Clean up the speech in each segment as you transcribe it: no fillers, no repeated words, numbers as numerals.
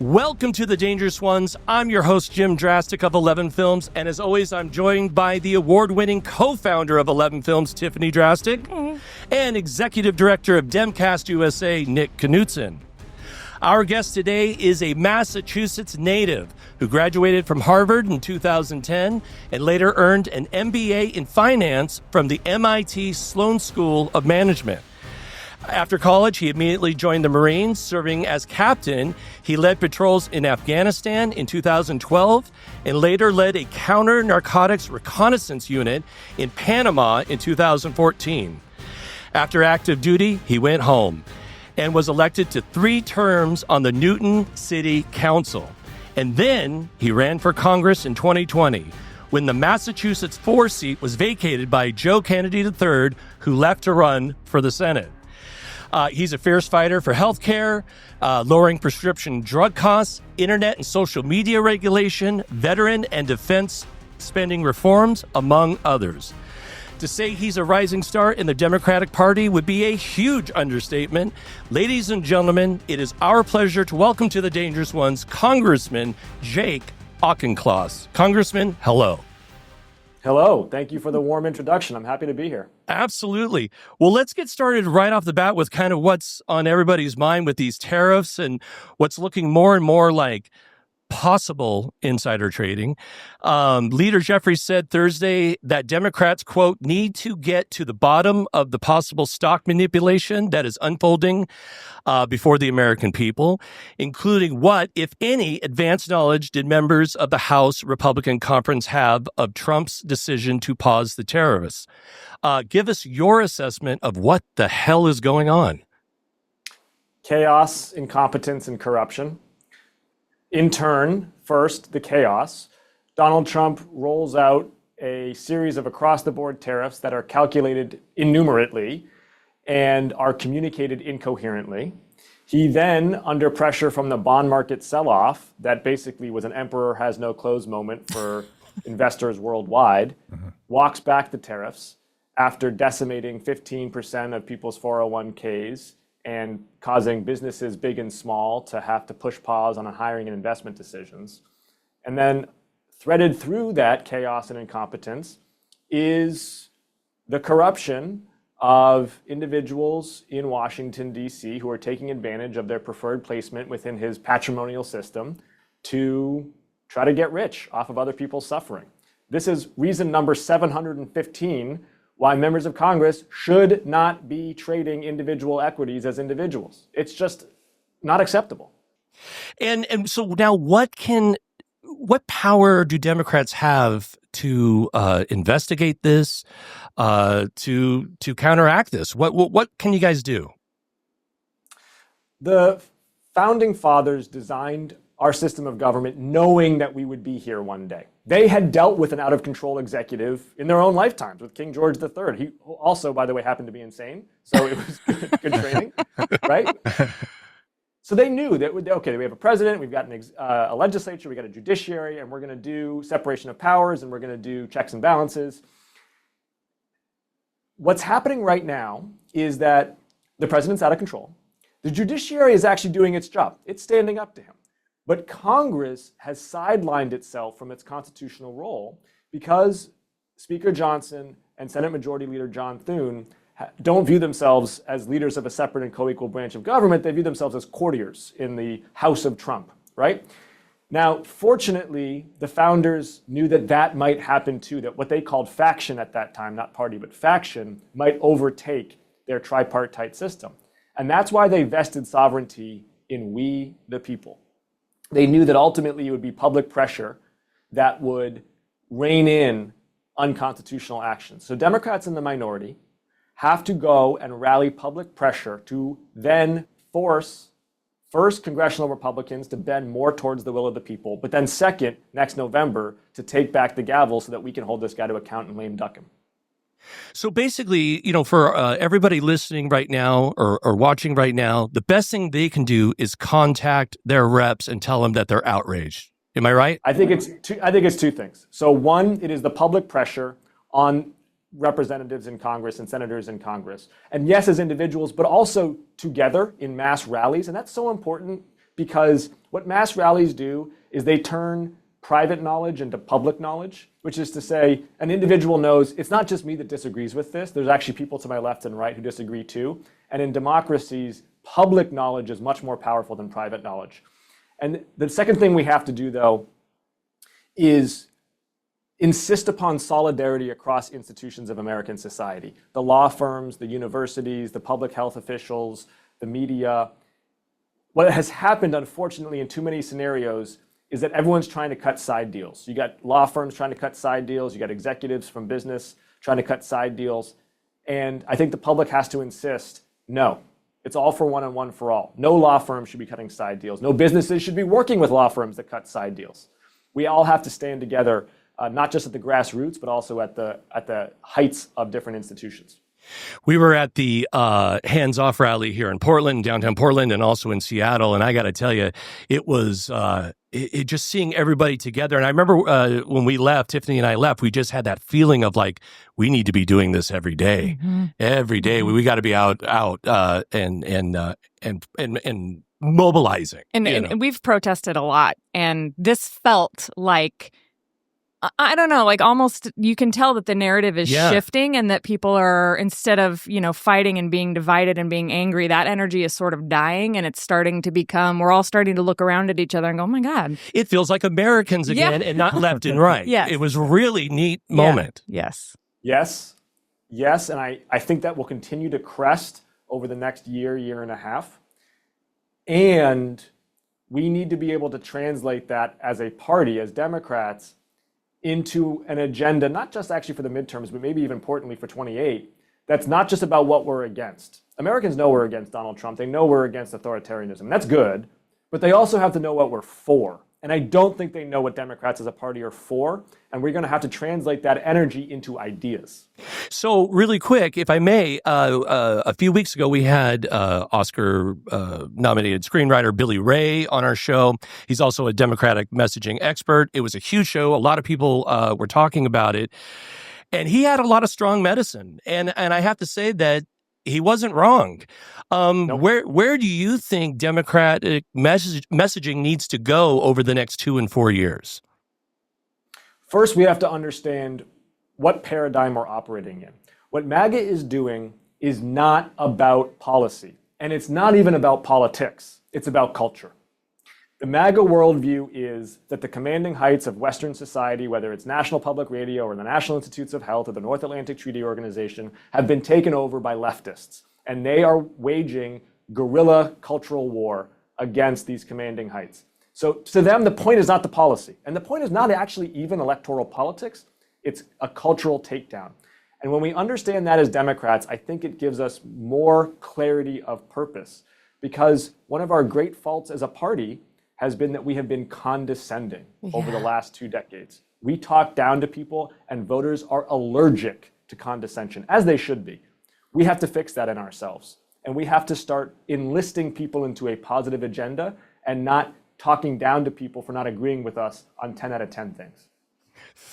Welcome to The Dangerous Ones. I'm your host, Jim Drastic of 11 Films, and as always, I'm joined by the award-winning co-founder of 11 Films, Tiffany Drastic, and executive director of Demcast USA, Nick Knudsen. Our guest today is a Massachusetts native who graduated from Harvard in 2010 and later earned an MBA in finance from the MIT Sloan School of Management. After college, he immediately joined the Marines, serving as captain. He led patrols in Afghanistan in 2012 and later led a counter-narcotics reconnaissance unit in Panama in 2014. After active duty, he went home and was elected to 3 terms on the Newton City Council. And then he ran for Congress in 2020 when the Massachusetts 4 seat was vacated by Joe Kennedy III, who left to run for the Senate. He's a fierce fighter for health care, lowering prescription drug costs, internet and social media regulation, veteran and defense spending reforms, among others. To say he's a rising star in the Democratic Party would be a huge understatement. Ladies and gentlemen, it is our pleasure to welcome to the Dangerous Ones, Congressman Jake Auchincloss. Congressman, hello. Hello. Thank you for the warm introduction. I'm happy to be here. Absolutely. Well, let's get started right off the bat with kind of what's on everybody's mind with these tariffs and what's looking more and more like possible insider trading. Leader Jeffries said Thursday that Democrats, quote, need to get to the bottom of the possible stock manipulation that is unfolding before the American people, including what, if any, advanced knowledge did members of the House Republican Conference have of Trump's decision to pause the tariffs. Give us your assessment of what the hell is going on. Chaos, incompetence, and corruption. In turn, first, the chaos. Donald Trump rolls out a series of across-the-board tariffs that are calculated innumerately and are communicated incoherently. He then, under pressure from the bond market sell-off, that basically was an emperor has no clothes moment for investors worldwide, walks back the tariffs after decimating 15% of people's 401ks and causing businesses big and small to have to push pause on hiring and investment decisions. And then threaded through that chaos and incompetence is the corruption of individuals in Washington, D.C. who are taking advantage of their preferred placement within his patrimonial system to try to get rich off of other people's suffering. This is reason number 715 why members of Congress should not be trading individual equities as individuals. It's just not acceptable. And so now what power do Democrats have to investigate this, to counteract this? What can you guys do? The founding fathers designed our system of government knowing that we would be here one day. They had dealt with an out-of-control executive in their own lifetimes with King George III. He also, by the way, happened to be insane, so it was good training, right? So they knew that, okay, we have a president, we've got a legislature, we've got a judiciary, and we're going to do separation of powers, and we're going to do checks and balances. What's happening right now is that the president's out of control. The judiciary is actually doing its job. It's standing up to him. But Congress has sidelined itself from its constitutional role because Speaker Johnson and Senate Majority Leader John Thune don't view themselves as leaders of a separate and co-equal branch of government. They view themselves as courtiers in the House of Trump, right? Now, fortunately, the founders knew that that might happen too, that what they called faction at that time, not party, but faction, might overtake their tripartite system. And that's why they vested sovereignty in we, the people. They knew that ultimately it would be public pressure that would rein in unconstitutional actions. So Democrats in the minority have to go and rally public pressure to then force first congressional Republicans to bend more towards the will of the people, but then second, next November, to take back the gavel so that we can hold this guy to account and lame duck him. So basically, for everybody listening right now or watching right now, the best thing they can do is contact their reps and tell them that they're outraged. Am I right? I think it's two things. So one, it is the public pressure on representatives in Congress and senators in Congress. And yes, as individuals, but also together in mass rallies. And that's so important because What mass rallies do is they turn private knowledge into public knowledge, which is to say an individual knows it's not just me that disagrees with this. There's actually people to my left and right who disagree too. And in democracies, public knowledge is much more powerful than private knowledge. And the second thing we have to do, though, is insist upon solidarity across institutions of American society. The law firms, the universities, the public health officials, the media. What has happened, unfortunately, in too many scenarios is that everyone's trying to cut side deals. You got law firms trying to cut side deals. You got executives from business trying to cut side deals. And I think the public has to insist, no, it's all for one and one for all. No law firm should be cutting side deals. No businesses should be working with law firms that cut side deals. We all have to stand together, not just at the grassroots, but also at the heights of different institutions. We were at the Hands Off rally here in Portland, downtown Portland, and also in Seattle. And I got to tell you, it was it just seeing everybody together. And I remember when we left, Tiffany and I left, we just had that feeling of like, we need to be doing this every day. Mm-hmm. Every day. We got to be out and mobilizing. And we've protested a lot. And this felt like, I don't know, like almost you can tell that the narrative is shifting and that people are, instead of, fighting and being divided and being angry, that energy is sort of dying and it's starting to become, we're all starting to look around at each other and go, oh my God. It feels like Americans again and not left and right. Yes. It was a really neat moment. Yeah. Yes. And I think that will continue to crest over the next year and a half. And we need to be able to translate that as a party, as Democrats, into an agenda, not just actually for the midterms, but maybe even importantly for 28, that's not just about what we're against. Americans know we're against Donald Trump. They know we're against authoritarianism. That's good, but they also have to know what we're for. And I don't think they know what Democrats as a party are for, and we're going to have to translate that energy into ideas. So really quick, if I may, a few weeks ago, we had Oscar-nominated screenwriter Billy Ray on our show. He's also a Democratic messaging expert. It was a huge show. A lot of people were talking about it. And he had a lot of strong medicine. And I have to say that he wasn't wrong. Nope. Where do you think Democratic messaging needs to go over the next 2 and 4 years? First, we have to understand what paradigm we're operating in. What MAGA is doing is not about policy, and it's not even about politics. It's about culture. The MAGA worldview is that the commanding heights of Western society, whether it's National Public Radio or the National Institutes of Health or the North Atlantic Treaty Organization, have been taken over by leftists. And they are waging guerrilla cultural war against these commanding heights. So to them, the point is not the policy. And the point is not actually even electoral politics. It's a cultural takedown. And when we understand that as Democrats, I think it gives us more clarity of purpose. Because one of our great faults as a party has been that we have been condescending over the last 2 decades. We talk down to people, and voters are allergic to condescension, as they should be. We have to fix that in ourselves. And we have to start enlisting people into a positive agenda and not talking down to people for not agreeing with us on 10 out of 10 things.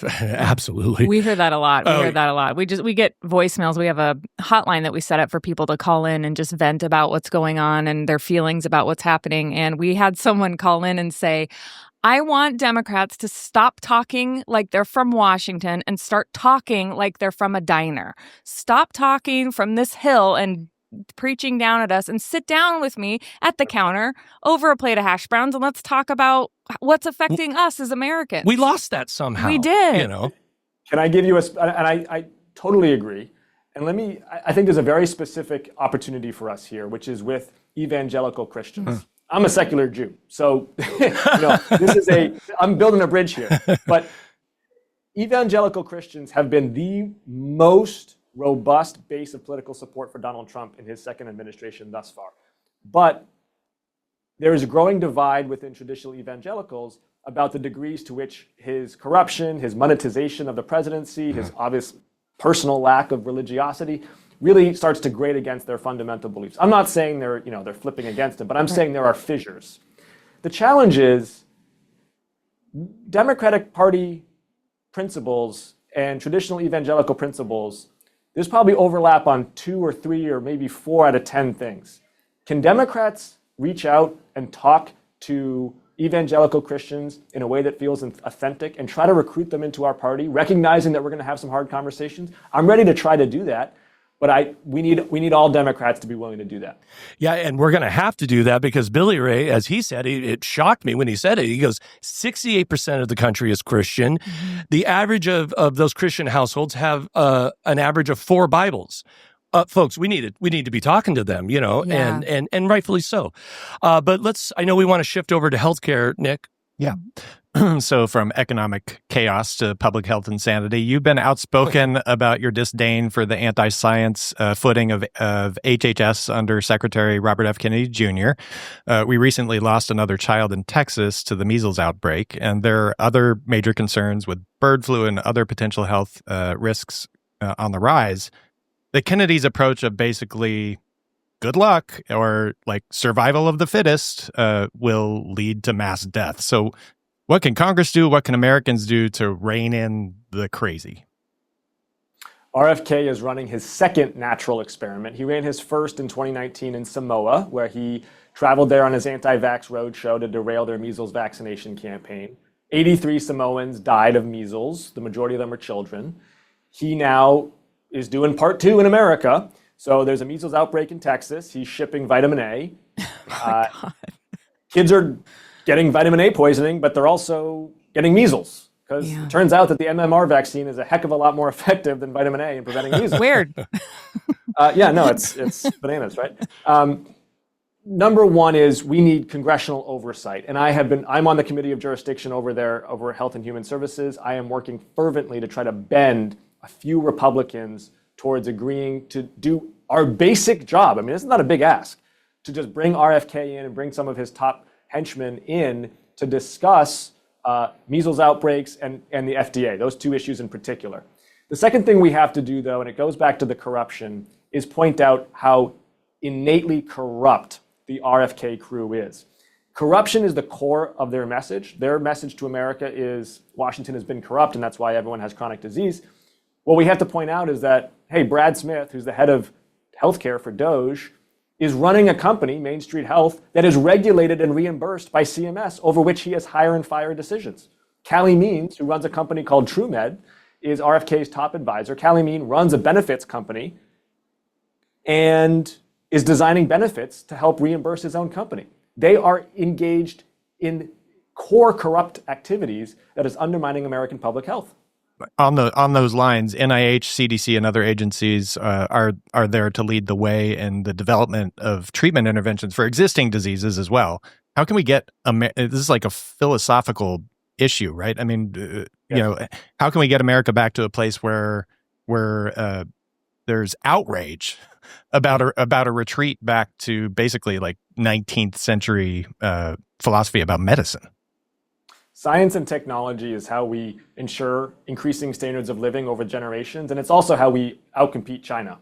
Absolutely. We hear that a lot. We get voicemails. We have a hotline that we set up for people to call in and just vent about what's going on and their feelings about what's happening. And we had someone call in and say, I want Democrats to stop talking like they're from Washington and start talking like they're from a diner. Stop talking from this hill and preaching down at us and sit down with me at the counter over a plate of hash browns and let's talk about what's affecting us as Americans. We lost that somehow. We did. Can I give you and I totally agree. And I think there's a very specific opportunity for us here, which is with evangelical Christians. I'm a secular Jew. So, I'm building a bridge here. But evangelical Christians have been the most robust base of political support for Donald Trump in his second administration thus far. But there is a growing divide within traditional evangelicals about the degrees to which his corruption, his monetization of the presidency, his obvious personal lack of religiosity really starts to grate against their fundamental beliefs. I'm not saying they're flipping against him, but I'm saying there are fissures. The challenge is Democratic Party principles and traditional evangelical principles, there's probably overlap on 2 or 3 or maybe 4 out of 10 things. Can Democrats reach out and talk to evangelical Christians in a way that feels authentic and try to recruit them into our party, recognizing that we're going to have some hard conversations. I'm ready to try to do that. But we need all Democrats to be willing to do that. Yeah, and we're going to have to do that because Billy Ray, as he said, it shocked me when he said it. He goes, 68% of the country is Christian. Mm-hmm. The average of those Christian households have an average of 4 Bibles. Folks, we need to be talking to them, and rightfully so. But I know we want to shift over to healthcare, Nick. Yeah. So from economic chaos to public health insanity, you've been outspoken about your disdain for the anti-science footing of HHS under Secretary Robert F. Kennedy Jr. We recently lost another child in Texas to the measles outbreak, and there are other major concerns with bird flu and other potential health risks on the rise. The Kennedy's approach of basically good luck or like survival of the fittest will lead to mass death. So what can Congress do? What can Americans do to rein in the crazy? RFK is running his second natural experiment. He ran his first in 2019 in Samoa, where he traveled there on his anti-vax roadshow to derail their measles vaccination campaign. 83 Samoans died of measles. The majority of them were children. He now is doing part 2 in America. So there's a measles outbreak in Texas. He's shipping vitamin A. Kids are getting vitamin A poisoning, but they're also getting measles because it turns out that the MMR vaccine is a heck of a lot more effective than vitamin A in preventing measles. Weird. It's bananas, right? Number one is we need congressional oversight. And I'm on the committee of jurisdiction over Health and Human Services. I am working fervently to try to bend a few Republicans towards agreeing to do our basic job. I mean, it's not a big ask to just bring RFK in and bring some of his top henchmen in to discuss measles outbreaks and the FDA, those 2 issues in particular. The second thing we have to do, though, and it goes back to the corruption, is point out how innately corrupt the RFK crew is. Corruption is the core of their message. Their message to America is Washington has been corrupt, and that's why everyone has chronic disease. What we have to point out is that, hey, Brad Smith, who's the head of healthcare for DOGE, is running a company, Main Street Health, that is regulated and reimbursed by CMS, over which he has hire and fire decisions. Callie Means, who runs a company called TrueMed, is RFK's top advisor. Callie Means runs a benefits company and is designing benefits to help reimburse his own company. They are engaged in core corrupt activities that is undermining American public health. On those lines, NIH, CDC, and other agencies are there to lead the way in the development of treatment interventions for existing diseases as well. How can we get this is like a philosophical issue, right? I mean, how can we get America back to a place where there's outrage about a retreat back to basically like 19th century philosophy about medicine? Science and technology is how we ensure increasing standards of living over generations, and it's also how we outcompete China.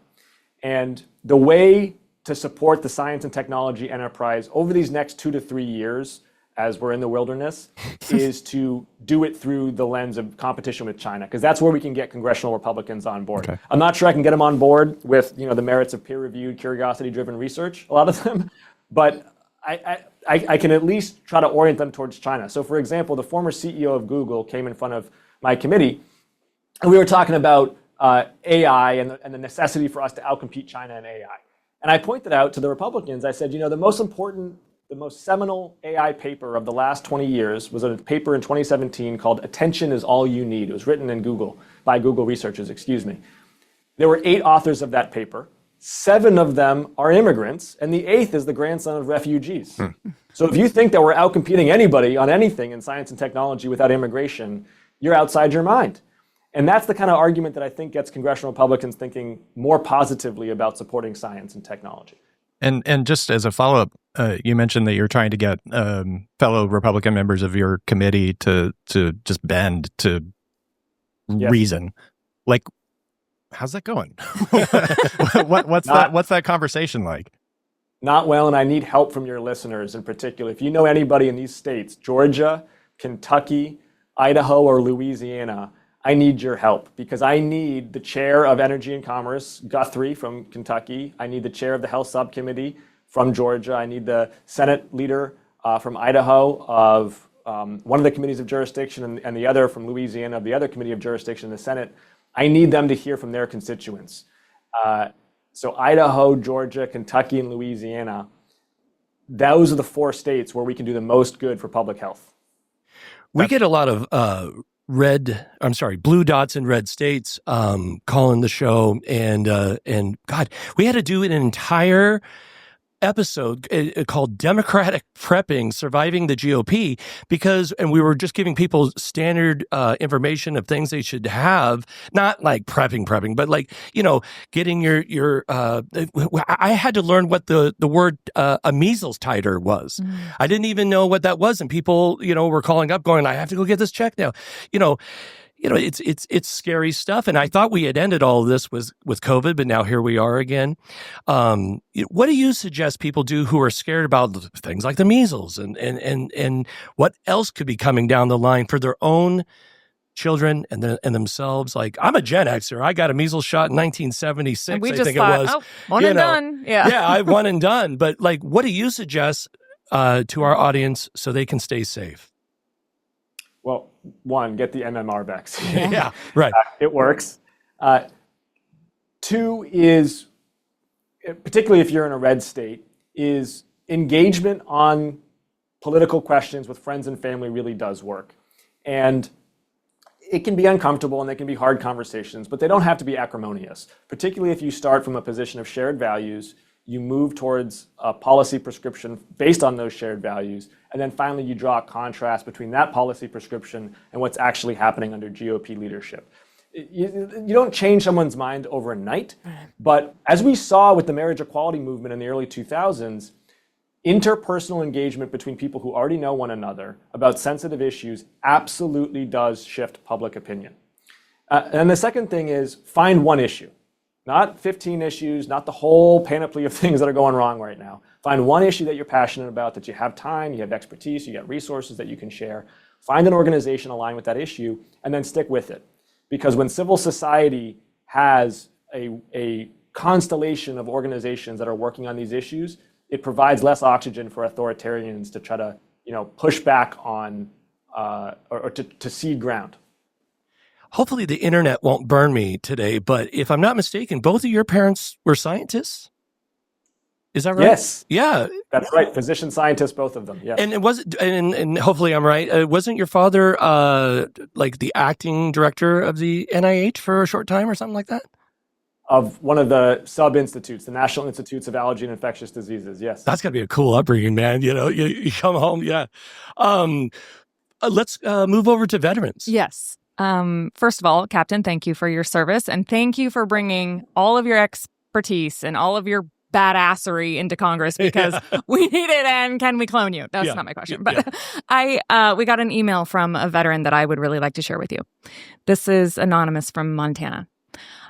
And the way to support the science and technology enterprise over these next 2 to 3 years, as we're in the wilderness, is to do it through the lens of competition with China, because that's where we can get congressional Republicans on board. Okay. I'm not sure I can get them on board with the merits of peer-reviewed, curiosity-driven research, a lot of them, but I can at least try to orient them towards China. So for example, the former CEO of Google came in front of my committee, and we were talking about AI and the necessity for us to outcompete China in AI. And I pointed out to the Republicans, I said, the most seminal AI paper of the last 20 years was a paper in 2017 called Attention is All You Need. It was written in Google, by Google researchers, There were 8 authors of that paper. 7 of them are immigrants, and the 8th is the grandson of refugees. So if you think that we're outcompeting anybody on anything in science and technology without immigration, you're outside your mind. And that's the kind of argument that I think gets congressional Republicans thinking more positively about supporting science and technology. And just as a follow-up, you mentioned that you're trying to get fellow Republican members of your committee to just bend to reason. Like, how's that going? What's that conversation like? Not well, and I need help from your listeners in particular. If you know anybody in these states, Georgia, Kentucky, Idaho, or Louisiana, I need your help because I need the chair of Energy and Commerce, Guthrie from Kentucky. I need the chair of the Health Subcommittee from Georgia. I need the Senate leader from Idaho of one of the committees of jurisdiction and the other from Louisiana of the other committee of jurisdiction in the Senate, I need them to hear from their constituents. So Idaho, Georgia, Kentucky, and Louisiana, those are the 4 states where we can do the most good for public health. We get a lot of blue dots in red states calling the show, and God, we had to do an entire episode called Democratic Prepping, Surviving the GOP, and we were just giving people standard information of things they should have, not like prepping, but like, getting your I had to learn what the word a measles titer was. I didn't even know what that was. And people, were calling up going, I have to go get this checked now. It's scary stuff. And I thought we had ended all of this with COVID, but now here we are again. What do you suggest people do who are scared about things like the measles and what else could be coming down the line for their own children and themselves? Like, I'm a Gen Xer. I got a measles shot in 1976. And we I just think thought, it was. oh, one and done. Yeah. Yeah, I one and done. But like, what do you suggest to our audience so they can stay safe? Well, 1, get the MMR vaccine. Yeah, right. It works. 2 is, particularly if you're in a red state, is engagement on political questions with friends and family really does work. And it can be uncomfortable and they can be hard conversations, but they don't have to be acrimonious, particularly if you start from a position of shared values, you move towards a policy prescription based on those shared values, and then finally you draw a contrast between that policy prescription and what's actually happening under GOP leadership. You don't change someone's mind overnight, but as we saw with the marriage equality movement in the early 2000s, interpersonal engagement between people who already know one another about sensitive issues absolutely does shift public opinion. And the second thing is find one issue. Not 15 issues, not the whole panoply of things that are going wrong right now. Find one issue that you're passionate about, that you have time, you have expertise, you got resources that you can share. Find an organization aligned with that issue and then stick with it. Because when civil society has a constellation of organizations that are working on these issues, it provides less oxygen for authoritarians to try to push back on or to cede ground. Hopefully the internet won't burn me today, but if I'm not mistaken, both of your parents were scientists? Is that right? Yes. Yeah. That's right. Physician scientists, both of them. Yes. And it was, and hopefully I'm right. Wasn't your father like the acting director of the NIH for a short time or something like that? Of one of the sub-institutes, the National Institutes of Allergy and Infectious Diseases. Yes. That's got to be a cool upbringing, man. You come home. Yeah. Let's move over to veterans. Yes. First of all, Captain, thank you for your service, and thank you for bringing all of your expertise and all of your badassery into Congress, because we need it. And can we clone you? That's not my question. But we got an email from a veteran that I would really like to share with you. This is anonymous from Montana.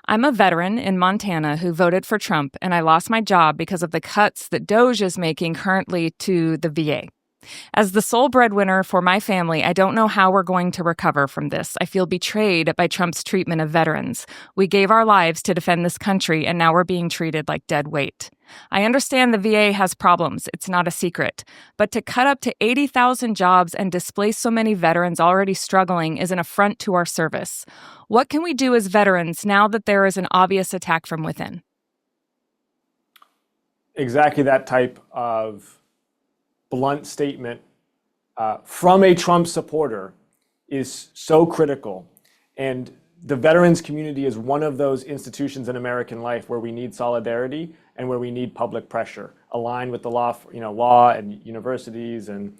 I'm a veteran in Montana who voted for Trump, and I lost my job because of the cuts that DOGE is making currently to the VA. As the sole breadwinner for my family, I don't know how we're going to recover from this. I feel betrayed by Trump's treatment of veterans. We gave our lives to defend this country, and now we're being treated like dead weight. I understand the VA has problems. It's not a secret. But to cut up to 80,000 jobs and displace so many veterans already struggling is an affront to our service. What can we do as veterans now that there is an obvious attack from within? Exactly that type of blunt statement from a Trump supporter is so critical. And the veterans community is one of those institutions in American life where we need solidarity and where we need public pressure, aligned with the law and universities and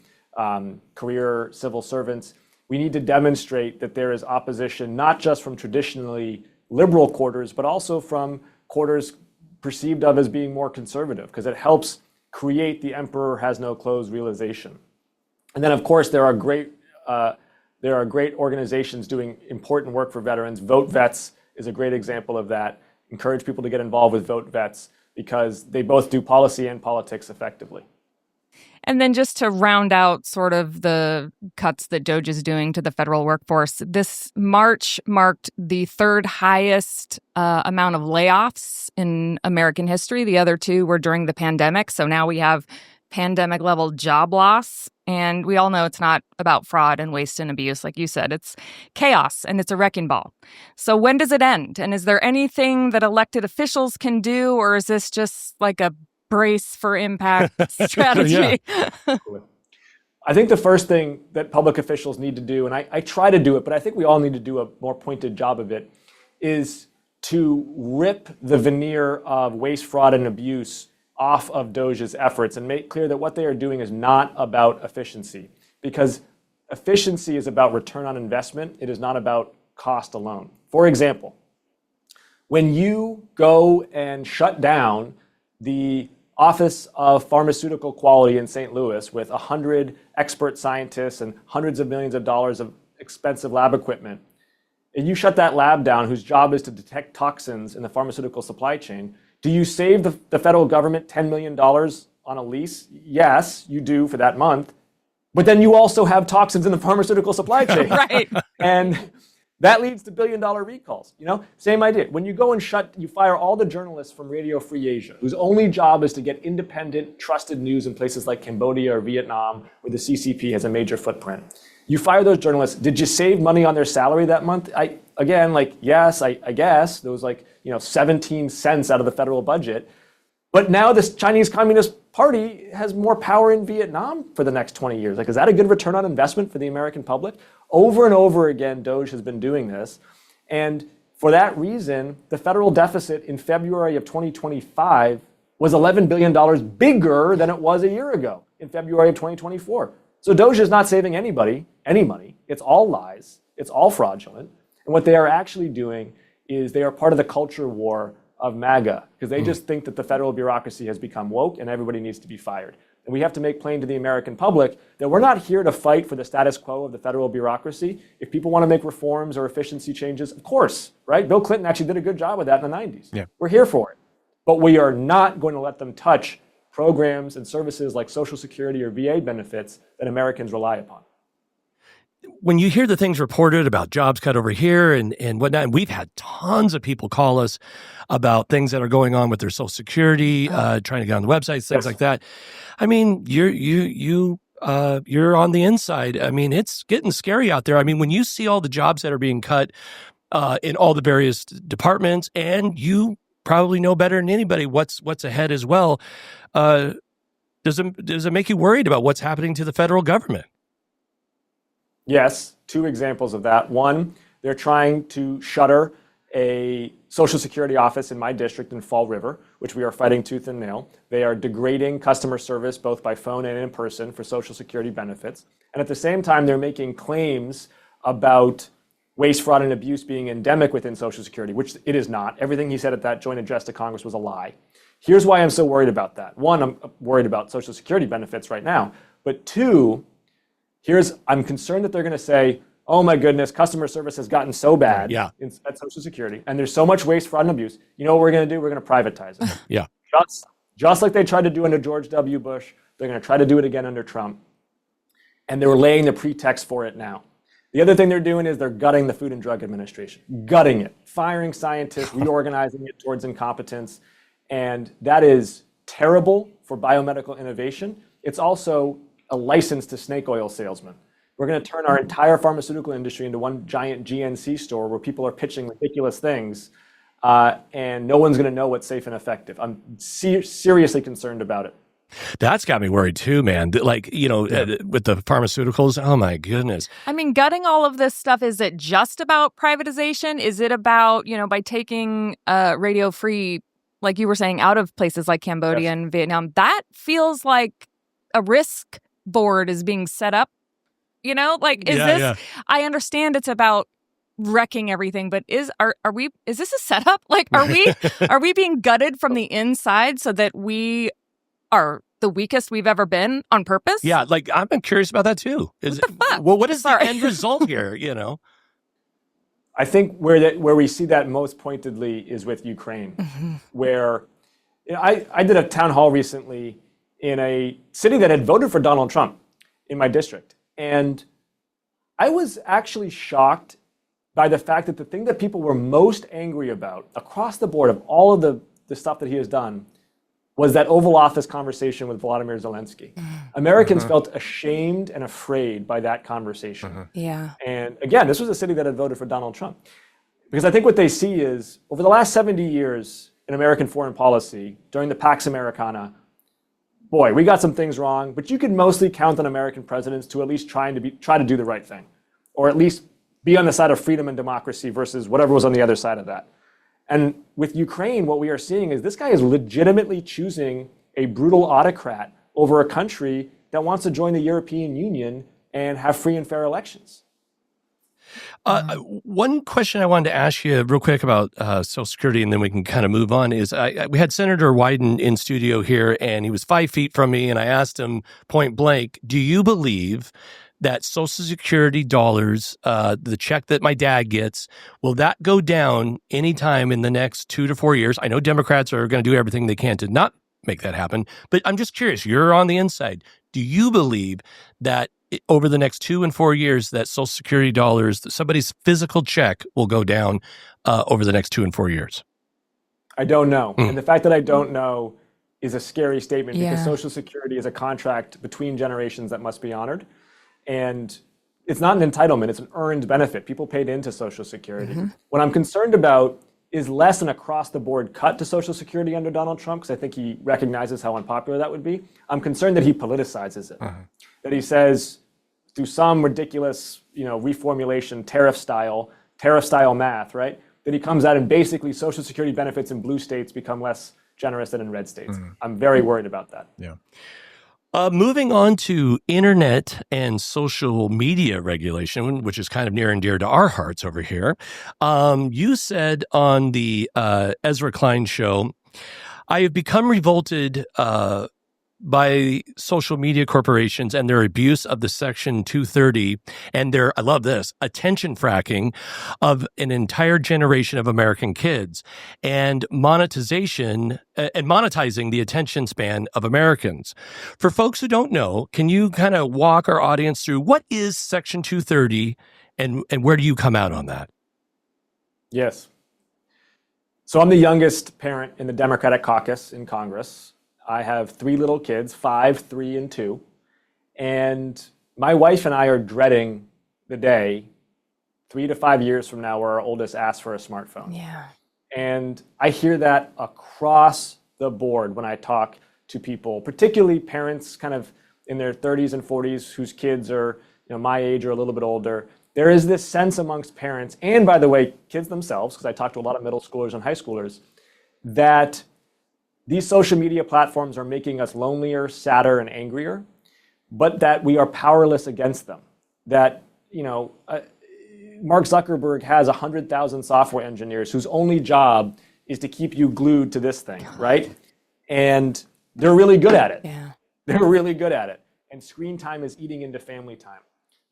career civil servants. We need to demonstrate that there is opposition, not just from traditionally liberal quarters, but also from quarters perceived of as being more conservative, because it helps create the emperor has no clothes realization. And then, of course, there are great organizations doing important work for veterans. Vote Vets is a great example of that. Encourage people to get involved with Vote Vets because they both do policy and politics effectively. And then just to round out sort of the cuts that DOGE is doing to the federal workforce, this March marked the third highest amount of layoffs in American history. The other two were during the pandemic. So now we have pandemic level job loss. And we all know it's not about fraud and waste and abuse, like you said. It's chaos and it's a wrecking ball. So when does it end? And is there anything that elected officials can do, or is this just like a brace for impact strategy? I think the first thing that public officials need to do, and I try to do it, but I think we all need to do a more pointed job of it, is to rip the veneer of waste, fraud, and abuse off of DOGE's efforts and make clear that what they are doing is not about efficiency, because efficiency is about return on investment. It is not about cost alone. For example, when you go and shut down the Office of Pharmaceutical Quality in St. Louis with 100 expert scientists and hundreds of millions of dollars of expensive lab equipment, and you shut that lab down whose job is to detect toxins in the pharmaceutical supply chain, do you save the federal government $10 million on a lease? Yes, you do for that month. But then you also have toxins in the pharmaceutical supply chain. Right. And that leads to billion-dollar recalls. Same idea. When you go and you fire all the journalists from Radio Free Asia, whose only job is to get independent, trusted news in places like Cambodia or Vietnam, where the CCP has a major footprint. You fire those journalists. Did you save money on their salary that month? Yes, I guess. There was 17 cents out of the federal budget. But now this Chinese Communist Party has more power in Vietnam for the next 20 years. Is that a good return on investment for the American public? Over and over again, DOGE has been doing this. And for that reason, the federal deficit in February of 2025 was $11 billion bigger than it was a year ago in February of 2024. So DOGE is not saving anybody any money. It's all lies. It's all fraudulent. And what they are actually doing is they are part of the culture war of MAGA, because they just think that the federal bureaucracy has become woke and everybody needs to be fired. And we have to make plain to the American public that we're not here to fight for the status quo of the federal bureaucracy. If people want to make reforms or efficiency changes, of course, right? Bill Clinton actually did a good job with that in the 90s. Yeah. We're here for it. But we are not going to let them touch programs and services like Social Security or VA benefits that Americans rely upon. When you hear the things reported about jobs cut over here and whatnot, and we've had tons of people call us about things that are going on with their Social Security, trying to get on the websites, things like that. I mean, you're on the inside. I mean, it's getting scary out there. I mean, when you see all the jobs that are being cut in all the various departments, and you probably know better than anybody what's ahead as well, does it make you worried about what's happening to the federal government? Yes, two examples of that. One, they're trying to shutter a Social Security office in my district in Fall River, which we are fighting tooth and nail. They are degrading customer service both by phone and in person for Social Security benefits. And at the same time, they're making claims about waste, fraud, and abuse being endemic within Social Security, which it is not. Everything he said at that joint address to Congress was a lie. Here's why I'm so worried about that. One, I'm worried about Social Security benefits right now. But two, I'm concerned that they're going to say, oh my goodness, customer service has gotten so bad at Social Security, and there's so much waste, fraud, and abuse. You know what we're going to do? We're going to privatize it. Yeah. Just like they tried to do under George W. Bush, they're going to try to do it again under Trump. And they're laying the pretext for it now. The other thing they're doing is they're gutting the Food and Drug Administration, gutting it, firing scientists, reorganizing it towards incompetence. And that is terrible for biomedical innovation. It's also a license to snake oil salesmen. We're going to turn our entire pharmaceutical industry into one giant GNC store where people are pitching ridiculous things, and no one's going to know what's safe and effective. I'm seriously concerned about it. That's got me worried too, man. With the pharmaceuticals, oh my goodness. I mean, gutting all of this stuff, is it just about privatization? Is it about, by taking Radio Free, like you were saying, out of places like Cambodia and Vietnam? That feels like a risk board is being set up. I understand it's about wrecking everything, but is this a setup? Like, are we being gutted from the inside so that we are the weakest we've ever been on purpose? Yeah, I'm curious about that too. What the fuck? Well, what is the end result here? I think where we see that most pointedly is with Ukraine, where I did a town hall recently in a city that had voted for Donald Trump in my district. And I was actually shocked by the fact that the thing that people were most angry about across the board of all of the stuff that he has done was that Oval Office conversation with Volodymyr Zelensky. Americans felt ashamed and afraid by that conversation. Yeah. And again, this was a city that had voted for Donald Trump. Because I think what they see is, over the last 70 years in American foreign policy, during the Pax Americana, boy, we got some things wrong, but you can mostly count on American presidents to at least try to do the right thing, or at least be on the side of freedom and democracy versus whatever was on the other side of that. And with Ukraine, what we are seeing is this guy is legitimately choosing a brutal autocrat over a country that wants to join the European Union and have free and fair elections. One question I wanted to ask you real quick about Social Security, and then we can kind of move on, is we had Senator Wyden in studio here, and he was 5 feet from me, and I asked him point blank, do you believe that Social Security dollars, the check that my dad gets, will that go down anytime in the next 2 to 4 years? I know Democrats are going to do everything they can to not make that happen, but I'm just curious, you're on the inside. Do you believe that over the next 2 and 4 years that Social Security dollars, somebody's physical check will go down over the next 2 and 4 years? I don't know. And the fact that I don't know is a scary statement because Social Security is a contract between generations that must be honored. And it's not an entitlement, it's an earned benefit. People paid into Social Security. What I'm concerned about is less an across-the-board cut to Social Security under Donald Trump, because I think he recognizes how unpopular that would be. I'm concerned that he politicizes it. That he says, through some ridiculous, reformulation, tariff-style math, right? That he comes out and basically Social Security benefits in blue states become less generous than in red states. I'm very worried about that. Yeah. Moving on to internet and social media regulation, which is kind of near and dear to our hearts over here. You said on the Ezra Klein show, I have become revolted by social media corporations and their abuse of the Section 230 and their, I love this, attention fracking of an entire generation of American kids and monetizing the attention span of Americans. For folks who don't know, can you kind of walk our audience through what is Section 230 and where do you come out on that? Yes. So I'm the youngest parent in the Democratic caucus in Congress. I have 3 little kids, 5, 3, and 2. And my wife and I are dreading the day 3 to 5 years from now where our oldest asks for a smartphone. Yeah. And I hear that across the board when I talk to people, particularly parents kind of in their 30s and 40s whose kids are my age or a little bit older. There is this sense amongst parents, and by the way, kids themselves, because I talk to a lot of middle schoolers and high schoolers, that these social media platforms are making us lonelier, sadder, and angrier, but that we are powerless against them. That, Mark Zuckerberg has 100,000 software engineers whose only job is to keep you glued to this thing, right? And they're really good at it. Yeah. They're really good at it. And screen time is eating into family time.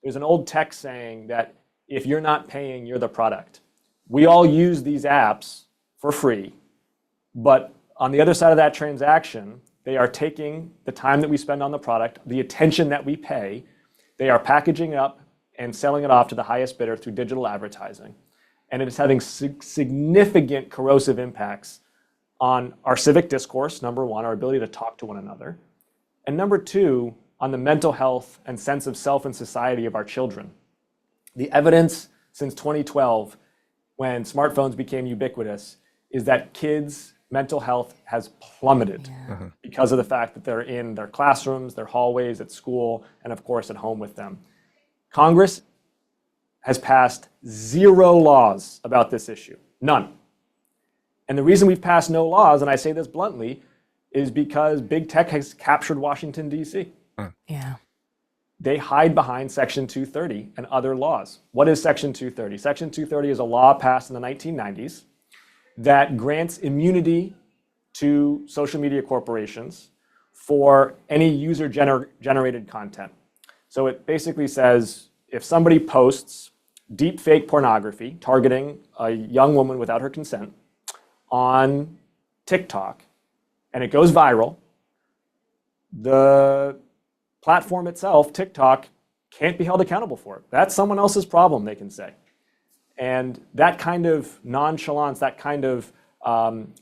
There's an old text saying that if you're not paying, you're the product. We all use these apps for free, but on the other side of that transaction, they are taking the time that we spend on the product, the attention that we pay, they are packaging it up and selling it off to the highest bidder through digital advertising. And it is having significant corrosive impacts on our civic discourse, number one, our ability to talk to one another, and number two, on the mental health and sense of self and society of our children. The evidence since 2012, when smartphones became ubiquitous, is that kids' mental health has plummeted because of the fact that they're in their classrooms, their hallways, at school, and of course at home with them. Congress has passed 0 laws about this issue, none. And the reason we've passed no laws, and I say this bluntly, is because big tech has captured Washington, D.C. Yeah. They hide behind Section 230 and other laws. What is Section 230? Section 230 is a law passed in the 1990s that grants immunity to social media corporations for any user-generated content. So it basically says if somebody posts deepfake pornography targeting a young woman without her consent on TikTok and it goes viral, the platform itself, TikTok, can't be held accountable for it. That's someone else's problem, they can say. And that kind of nonchalance, that kind of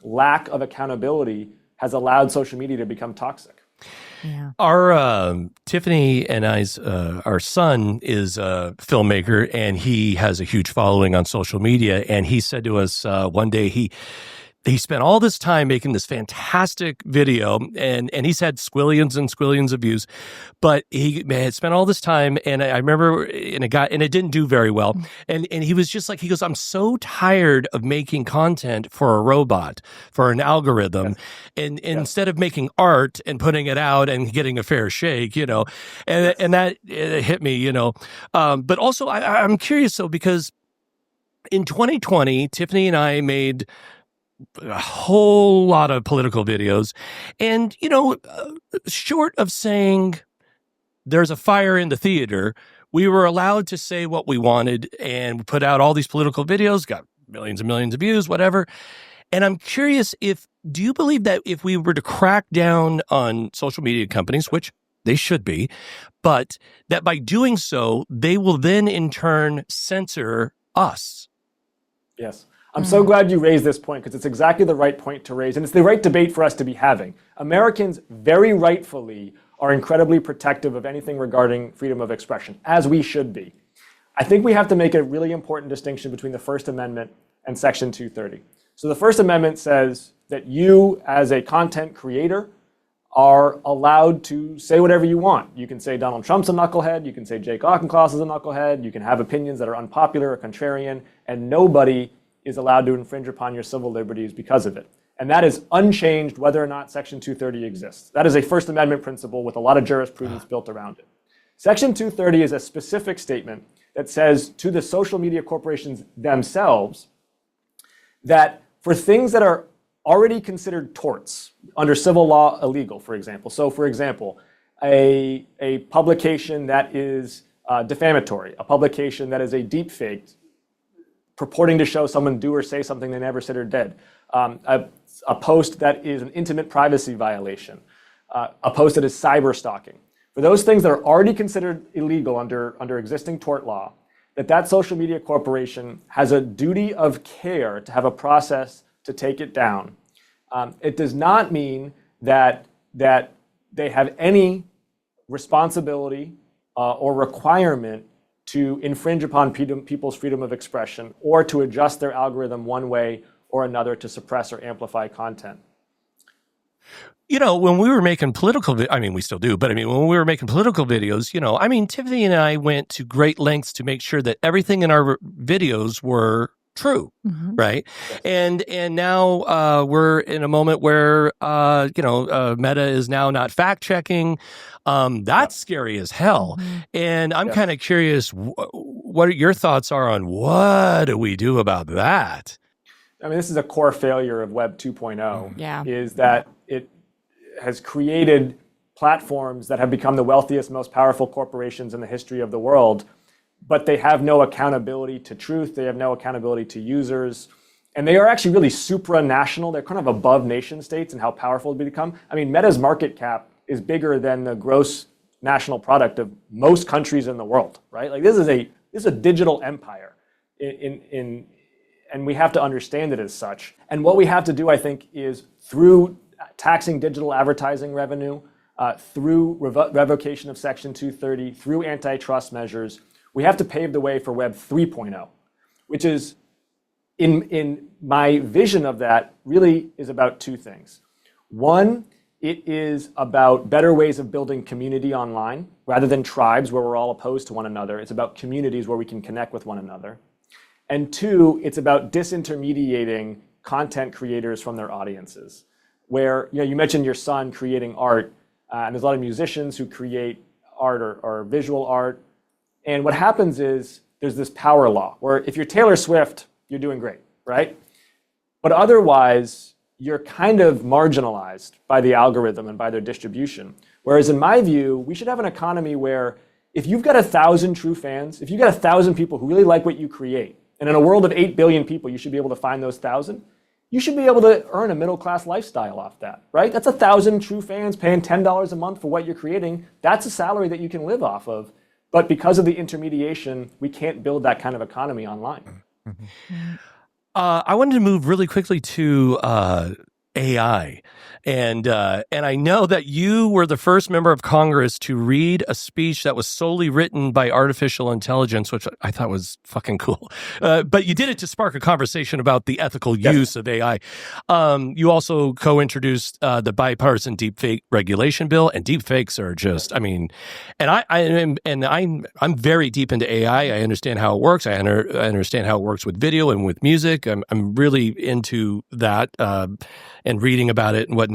lack of accountability has allowed social media to become toxic. Yeah. Our Tiffany and I's our son is a filmmaker, and he has a huge following on social media. And he said to us one day he spent all this time making this fantastic video, and he's had squillions and squillions of views, but he had spent all this time, and I remember, and it didn't do very well, and he was just like, he goes, I'm so tired of making content for a robot, for an algorithm, and instead of making art and putting it out and getting a fair shake, and that hit me, but also I'm curious though, because in 2020, Tiffany and I made a whole lot of political videos, and short of saying there's a fire in the theater, we were allowed to say what we wanted, and we put out all these political videos, got millions and millions of views, whatever. And I'm curious, do you believe that if we were to crack down on social media companies, which they should be, but that by doing so, they will then in turn censor us? Yes. I'm so glad you raised this point, because it's exactly the right point to raise, and it's the right debate for us to be having. Americans very rightfully are incredibly protective of anything regarding freedom of expression, as we should be. I think we have to make a really important distinction between the First Amendment and Section 230. So the First Amendment says that you, as a content creator, are allowed to say whatever you want. You can say Donald Trump's a knucklehead, you can say Jake Auchincloss is a knucklehead, you can have opinions that are unpopular or contrarian, and nobody is allowed to infringe upon your civil liberties because of it. And that is unchanged whether or not Section 230 exists. That is a First Amendment principle with a lot of jurisprudence built around it. Section 230 is a specific statement that says to the social media corporations themselves that for things that are already considered torts under civil law illegal, for example. So for example, a publication that is defamatory, a publication that is a deepfake, purporting to show someone do or say something they never said or did, a post that is an intimate privacy violation, a post that is cyber stalking. For those things that are already considered illegal under existing tort law, that social media corporation has a duty of care to have a process to take it down. It does not mean that they have any responsibility or requirement to infringe upon people's freedom of expression or to adjust their algorithm one way or another to suppress or amplify content. When we were making political, we still do, but when we were making political videos, Tiffany and I went to great lengths to make sure that everything in our videos were true, right? And now we're in a moment where Meta is now not fact checking. That's scary as hell. And I'm kind of curious what your thoughts are on what do we do about that? This is a core failure of Web 2.0. Yeah. Is that it has created platforms that have become the wealthiest, most powerful corporations in the history of the world, but they have no accountability to truth. They have no accountability to users. And they are actually really supranational. They're kind of above nation states and how powerful they become. Meta's market cap is bigger than the gross national product of most countries in the world, right? Like this is a digital empire and we have to understand it as such. And what we have to do, I think, is through taxing digital advertising revenue, through revocation of Section 230, through antitrust measures, we have to pave the way for Web 3.0, which is, in my vision of that, really is about two things. One, it is about better ways of building community online, rather than tribes where we're all opposed to one another. It's about communities where we can connect with one another. And two, it's about disintermediating content creators from their audiences, where you mentioned your son creating art, and there's a lot of musicians who create art or visual art. And what happens is there's this power law where if you're Taylor Swift, you're doing great, right? But otherwise, you're kind of marginalized by the algorithm and by their distribution. Whereas in my view, we should have an economy where if you've got 1,000 true fans, if you've got 1,000 people who really like what you create, and in a world of 8 billion people, you should be able to find those 1,000, you should be able to earn a middle-class lifestyle off that, right? That's 1,000 true fans paying $10 a month for what you're creating. That's a salary that you can live off of. But because of the intermediation, we can't build that kind of economy online. I wanted to move really quickly to AI. And I know that you were the first member of Congress to read a speech that was solely written by artificial intelligence, which I thought was fucking cool. But you did it to spark a conversation about the ethical use of AI. You also co-introduced the bipartisan deepfake regulation bill, and deepfakes are just, I mean, and I'm very deep into AI. I understand how it works. I understand how it works with video and with music. I'm really into that and reading about it and whatnot.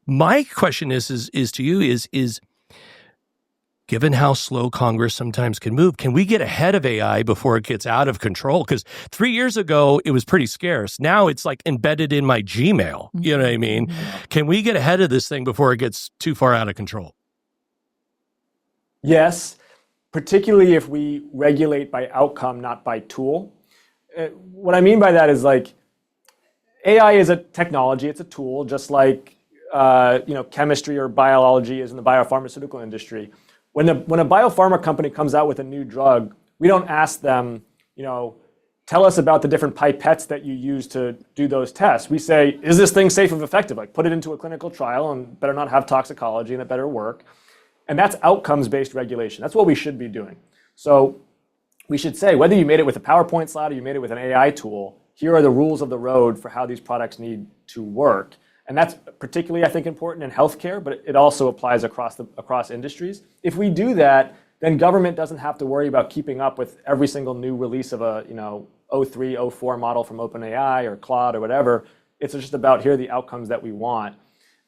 My question is to you is given how slow Congress sometimes can move, can we get ahead of AI before it gets out of control? Because 3 years ago, it was pretty scarce. Now it's like embedded in my Gmail. You know what I mean? Can we get ahead of this thing before it gets too far out of control? Yes, particularly if we regulate by outcome, not by tool. What I mean by that is like, AI is a technology, it's a tool, just like chemistry or biology is in the biopharmaceutical industry. When a biopharma company comes out with a new drug, we don't ask them, tell us about the different pipettes that you use to do those tests. We say, is this thing safe and effective? Like, put it into a clinical trial and better not have toxicology and it better work. And that's outcomes-based regulation. That's what we should be doing. So we should say, whether you made it with a PowerPoint slide or you made it with an AI tool, here are the rules of the road for how these products need to work. And that's particularly, I think, important in healthcare, but it also applies across industries. If we do that, then government doesn't have to worry about keeping up with every single new release of a 03, 04 model from OpenAI or Claude or whatever. It's just about, here are the outcomes that we want.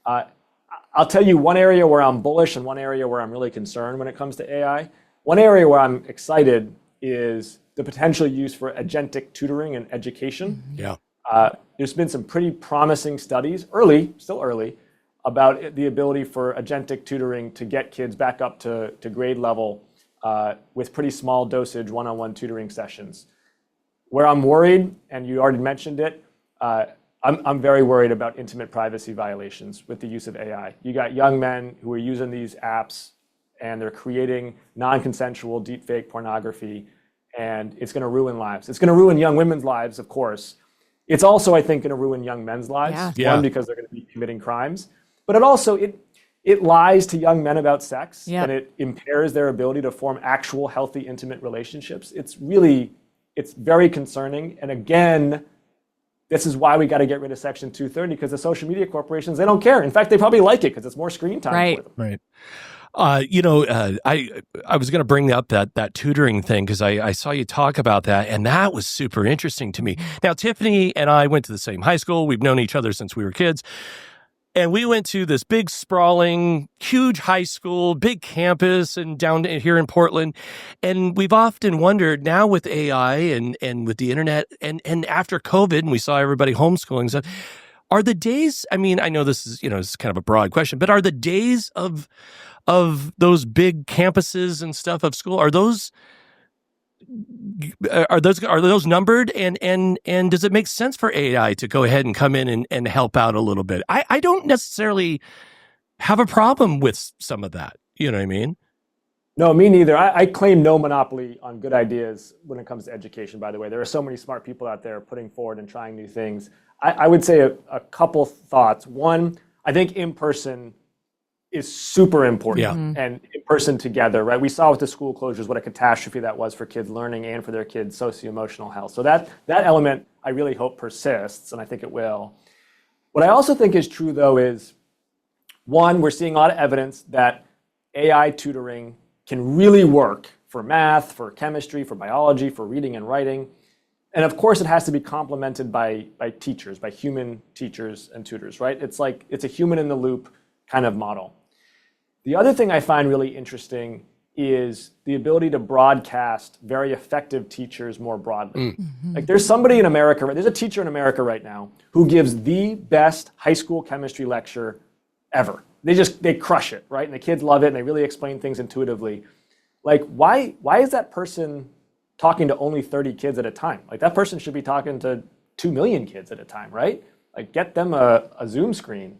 I'll tell you one area where I'm bullish and one area where I'm really concerned when it comes to AI. One area where I'm excited is the potential use for agentic tutoring and education. Yeah. There's been some pretty promising studies, still early, about the ability for agentic tutoring to get kids back up to grade level with pretty small dosage one-on-one tutoring sessions. Where I'm worried, and you already mentioned it, I'm very worried about intimate privacy violations with the use of AI. You got young men who are using these apps and they're creating non-consensual deepfake pornography, and it's going to ruin lives. It's going to ruin young women's lives, of course. It's also, I think, going to ruin young men's lives. Yeah. One, because they're going to be committing crimes, but it also it lies to young men about sex, and it impairs their ability to form actual healthy, intimate relationships. It's very concerning. And again, this is why we got to get rid of Section 230, because the social media corporations, they don't care. In fact, they probably like it because it's more screen time for them. Right. I was going to bring up that tutoring thing because I saw you talk about that, and that was super interesting to me. Now, Tiffany and I went to the same high school. We've known each other since we were kids. And we went to this big, sprawling, huge high school, big campus, and down here in Portland. And we've often wondered now with AI and with the internet and after COVID, and we saw everybody homeschooling stuff, are the days, I mean, I know this is, it's kind of a broad question, but are the days of those big campuses and stuff of school, are those numbered, and does it make sense for AI to go ahead and come in and help out a little bit? I don't necessarily have a problem with some of that. You know what I mean? No, me neither. I claim no monopoly on good ideas when it comes to education, by the way. There are so many smart people out there putting forward and trying new things. I would say a couple thoughts. One, I think in-person is super important, and in person together, right? We saw with the school closures what a catastrophe that was for kids learning and for their kids' socio-emotional health. So that element I really hope persists, and I think it will. What I also think is true, though, is one, we're seeing a lot of evidence that AI tutoring can really work for math, for chemistry, for biology, for reading and writing. And of course, it has to be complemented by teachers, by human teachers and tutors, right? It's a human in the loop kind of model. The other thing I find really interesting is the ability to broadcast very effective teachers more broadly. Like there's somebody in America, there's a teacher in America right now who gives the best high school chemistry lecture ever. They crush it, right? And the kids love it and they really explain things intuitively. Like why is that person talking to only 30 kids at a time? Like that person should be talking to 2 million kids at a time, right? Like get them a Zoom screen.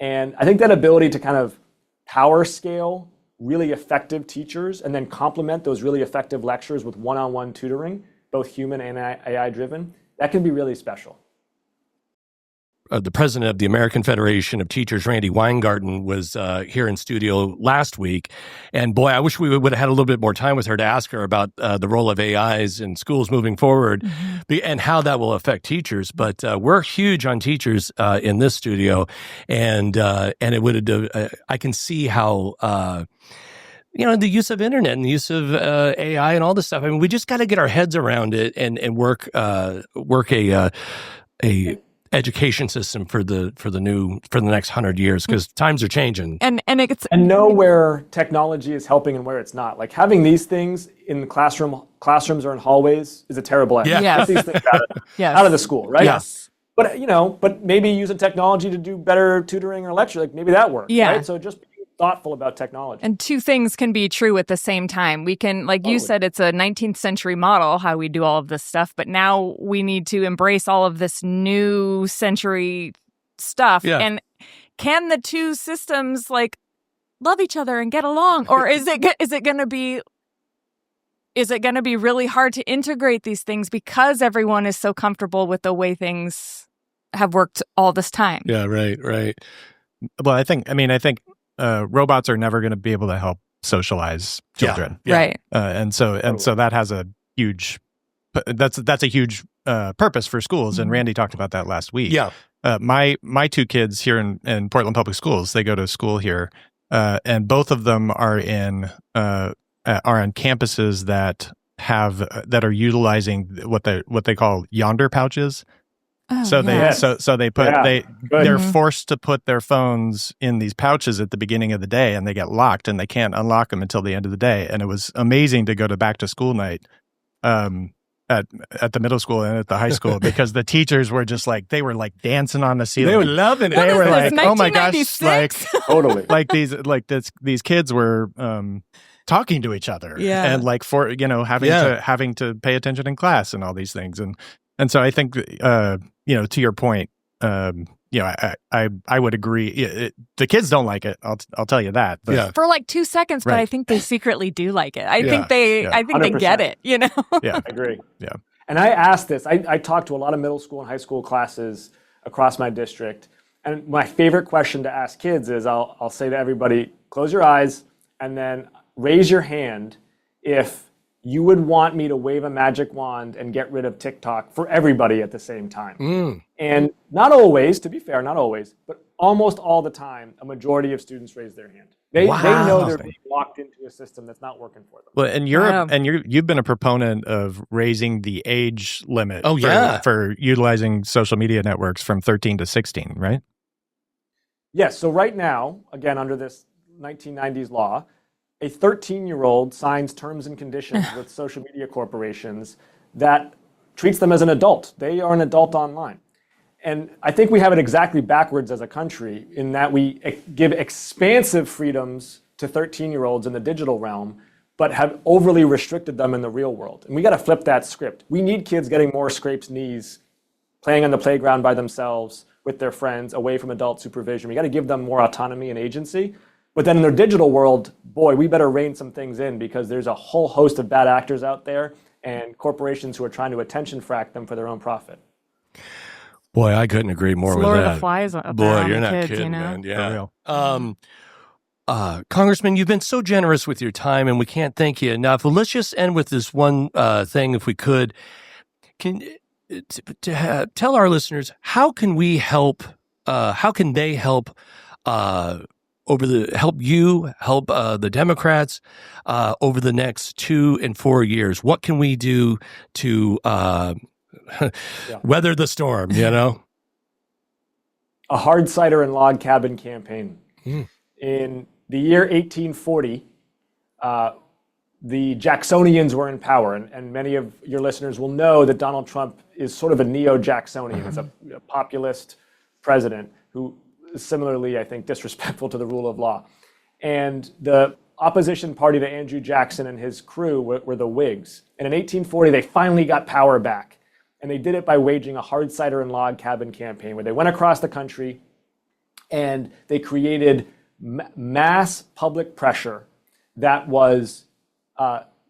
And I think that ability to kind of power scale really effective teachers and then complement those really effective lectures with one-on-one tutoring, both human and AI driven, that can be really special. the president of the American Federation of Teachers, Randy Weingarten, was here in studio last week. And boy, I wish we would have had a little bit more time with her to ask her about the role of AIs in schools moving forward and how that will affect teachers. But we're huge on teachers in this studio, and it would I can see how the use of internet and the use of AI and all this stuff. I mean, we just got to get our heads around it and work a education system for the next 100 years, because times are changing. And know where technology is helping and where it's not. Like having these things in the classrooms or in hallways is a terrible idea. Yes. Get these things out of the school, right? Yes. But maybe use a technology to do better tutoring or lecture. Like maybe that works. Yeah. Right? So just be thoughtful about technology. And two things can be true at the same time. We can, like you said, it's a 19th century model, how we do all of this stuff, but now we need to embrace all of this new century stuff. Yeah. And can the two systems love each other and get along? Or is it going to be really hard to integrate these things because everyone is so comfortable with the way things have worked all this time? Yeah, right. Well, I think robots are never going to be able to help socialize children, Right? and so that has a huge that's a huge purpose for schools, and Randy talked about that last week. Yeah, my two kids here in Portland Public Schools, they go to school here, and both of them are on campuses that are utilizing what they call yonder pouches. Oh, So they put they're Mhm. forced to put their phones in these pouches at the beginning of the day, and they get locked, and they can't unlock them until the end of the day. And it was amazing to go to back to school night at the middle school and at the high school, because the teachers were just they were dancing on the ceiling. they were loving it. What They is were this, like, "Oh my gosh!" 1996? Totally. These kids were talking to each other, Yeah. and having to pay attention in class and all these things, and so I think to your point, I would agree. The kids don't like it. I'll tell you that. But, Yeah. For 2 seconds, but Right. I think they secretly do like it. I think Yeah. they 100%. get it. Yeah. I agree. Yeah. And I asked this. I talked to a lot of middle school and high school classes across my district. And my favorite question to ask kids is I'll say to everybody, close your eyes and then raise your hand if you would want me to wave a magic wand and get rid of TikTok for everybody at the same time. And not always, to be fair, not always, but almost all the time, a majority of students raise their hand. They know they're being locked into a system that's not working for them. Well, and you've been a proponent of raising the age limit. For utilizing social media networks from 13 to 16, right? Yes. So right now, again, under this 1990s law, a 13-year-old signs terms and conditions with social media corporations that treats them as an adult. They are an adult online. And I think we have it exactly backwards as a country in that we give expansive freedoms to 13-year-olds in the digital realm, but have overly restricted them in the real world. And we got to flip that script. We need kids getting more scrapes knees, playing on the playground by themselves with their friends, away from adult supervision. We got to give them more autonomy and agency. But then in their digital world, boy, we better rein some things in, because there's a whole host of bad actors out there and corporations who are trying to attention frack them for their own profit. Boy, I couldn't agree more with Lord that. of the Flies up there Boy, on you're the not kids, kidding, you know? man. Yeah. For real. Congressman, you've been so generous with your time, and we can't thank you enough. Well, let's just end with this one thing, if we could. Tell our listeners, how can we help? How can they help? Help the Democrats over the next 2 and 4 years? What can we do to weather the storm? A hard cider and log cabin campaign. In the year 1840, the Jacksonians were in power, and many of your listeners will know that Donald Trump is sort of a neo-Jacksonian. He's a populist president who is similarly, I think, disrespectful to the rule of law. And the opposition party to Andrew Jackson and his crew were the Whigs. And in 1840, they finally got power back. And they did it by waging a hard cider and log cabin campaign where they went across the country and they created mass public pressure that was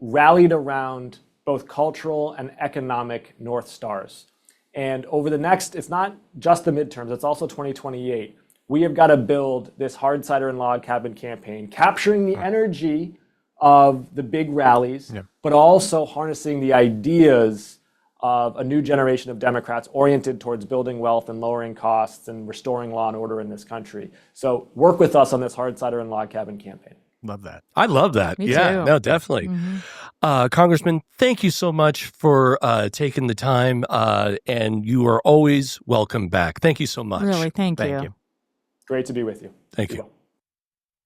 rallied around both cultural and economic North Stars. And over the next, it's not just the midterms, it's also 2028. We have got to build this hard cider and log cabin campaign, capturing the energy of the big rallies, but also harnessing the ideas of a new generation of Democrats oriented towards building wealth and lowering costs and restoring law and order in this country. So work with us on this hard cider and log cabin campaign. Love that. I love that. Me Yeah, too. no, definitely. Congressman, thank you so much for taking the time, and you are always welcome back. Thank you so much. Really, thank Thank you. you. Great to be with you. Thank you. well.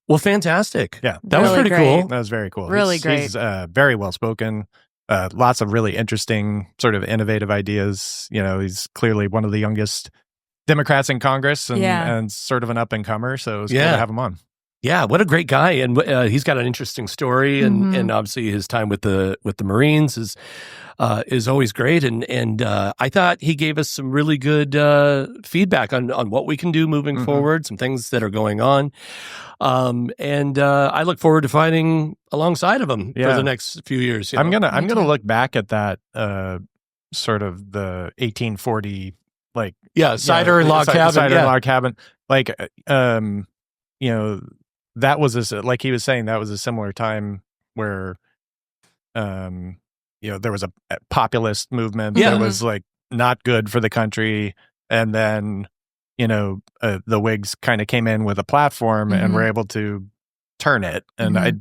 Well, fantastic. Yeah. That was Really pretty great. cool. That was very cool. Really great. He's very well spoken. Lots of really interesting, sort of innovative ideas. You know, he's clearly one of the youngest Democrats in Congress and sort of an up and comer. So it was cool to have him on. Yeah, what a great guy, and he's got an interesting story, and obviously his time with the Marines is always great, and I thought he gave us some really good feedback on what we can do moving forward, some things that are going on, and I look forward to fighting alongside of him for the next few years. I'm gonna look back at that sort of the 1840 cider and log cabin, cider and log cabin, you know. That was like he was saying, that was a similar time where, you know, there was a populist movement that was like not good for the country, and then, you know, the Whigs kind of came in with a platform and were able to turn it. And I'm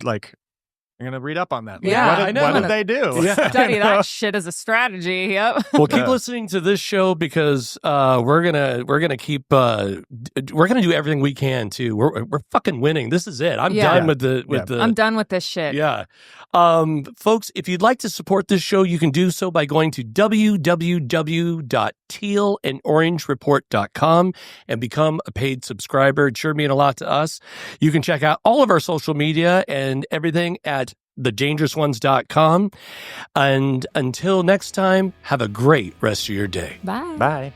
gonna read up on that. Like, what did they do? Study that shit as a strategy. Yep. Well, keep listening to this show because we're gonna keep we're gonna do everything we can too. We're fucking winning. This is it. I'm done with the I'm done with this shit. Yeah. Folks, if you'd like to support this show, you can do so by going to www.tealandorangereport.com and become a paid subscriber. It sure means a lot to us. You can check out all of our social media and everything at thedangerousones.com. And until next time, have a great rest of your day. Bye. Bye.